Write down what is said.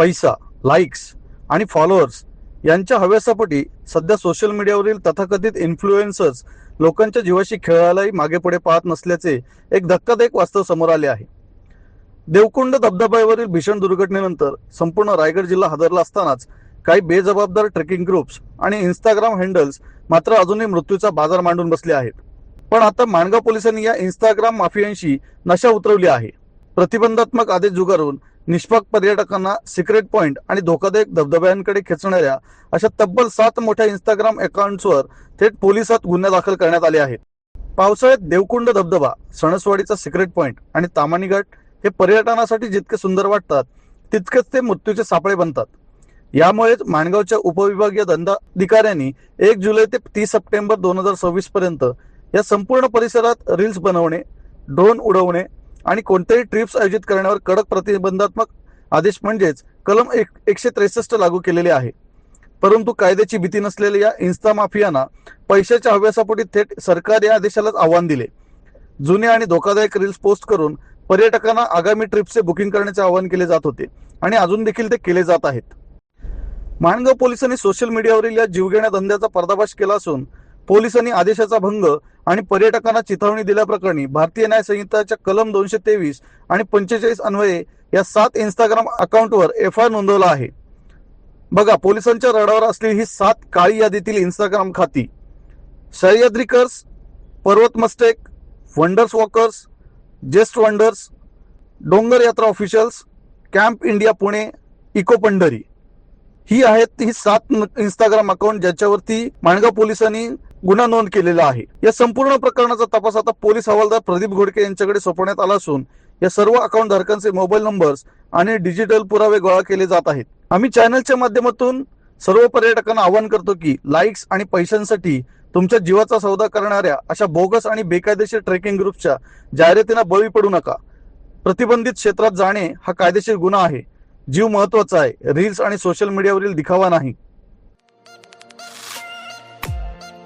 पैसा, लाईक्स आणि फॉलोअर्स यांच्या हव्यासापोटी सध्या सोशल मीडियावरील तथाकथित इन्फ्लुएन्सर्स लोकांच्या जीवाशी खेळायलाही मागे पुढे पाहत नसल्याचे एक धक्कादायक वास्तव समोर आले आहे। देवकुंड धबधब्यावरील भीषण दुर्घटनेनंतर संपूर्ण रायगड जिल्हा हादरला असतानाच काही बेजबाबदार ट्रेकिंग ग्रुप्स आणि इंस्टाग्राम हँडल्स मात्र अजूनही मृत्यूचा बाजार मांडून बसले आहेत। पण आता माणगाव पोलिसांनी या इंस्टाग्राम माफियांशी नशा उतरवली आहे। प्रतिबंधात्मक आदेश झुगारून निष्पाप पर्यटकांना सिक्रेट पॉइंट आणि धोकादायक धबधब्यांकडे खेचणाऱ्या अशा तब्बल 7 मोठ्या इंस्टाग्राम अकाउंट्सवर थेट पोलिसात गुन्हे दाखल करण्यात आले आहेत। पावसाळ्यात देवकुंड धबधबा, सणसवाडीचा सिक्रेट पॉइंट आणि तामानी घाट हे पर्यटनासाठी जितके सुंदर वाटतात तितकेच ते मृत्यूचे सापळे बनतात। यामुळेच माणगावच्या उपविभागीय दंडाधिकाऱ्यांनी 1 जुलै ते 30 सप्टेंबर 2026 पर्यंत या संपूर्ण परिसरात रील्स बनवणे, ड्रोन उडवणे आणि कोणत्याही ट्रिप्स आयोजित करण्यावर कडक प्रतिबंधात्मक आदेश म्हणजेच कलम 163 लागू केलेले आहे। परंतु कायद्याची भीती नसलेल्या या इन्स्टा माफियांना पैशाच्या हव्यासापोटी थेट सरकार या आदेशालाच आव्हान दिले। जुने आणि धोकादायक रील्स पोस्ट करून पर्यटकांना आगामी ट्रिपचे बुकिंग करण्याचे आवाहन केले जात होते आणि अजून देखील ते केले जात आहेत। माणगाव पोलिसांनी सोशल मीडियावरील या जीवघेण्या धंद्याचा पर्दाफाश केला असून पोलिसांनी आदेशाचा भंग आणि पर्यटकांना चिथावणी दिल्याप्रकरणी भारतीय न्याय संहिताच्या कलम 223 आणि 45 अन्वये या 7 इंस्टाग्राम अकाउंटवर एफआयआर नोंदवला आहे। बघा, पोलिसांच्या रडावर असलेली ही 7 काळी यादीतील इंस्टाग्राम खाती: सह्याद्रीकर्स, पर्वत मस्टेक, वंडर्स वॉकर्स, जेस्ट wonders, Dongar Yatra officials, camp India Pune, eco Pandhari ही आहेत ही 7 इंस्टाग्राम अकाउंट ज्याच्यावरती माणगाव पोलिसांनी गुन्हा नोंद केलेला आहे। या संपूर्ण प्रकरणाचा तपास आता पोलीस हवालदार प्रदीप घोडके यांच्याकडे सोपवण्यात आला असून या सर्व अकाउंट धारकांचे मोबाईल नंबर्स आणि डिजिटल पुरावे गोळा केले जात आहेत। आम्ही चॅनलच्या माध्यमातून सर्व पर्यटकांना आवाहन करतो की लाईक्स आणि पैशांसाठी तुमच्या जीवाचा सौदा करणाऱ्या अशा बोगस आणि बेकायदेशीर ट्रेकिंग ग्रुपच्या जाहिरातींना बळी पडू नका। प्रतिबंधित क्षेत्रात जाणे हा कायदेशीर गुन्हा आहे। जीव महत्वाचा आहे, रील्स आणि सोशल मीडियावरील दिखावा नाही।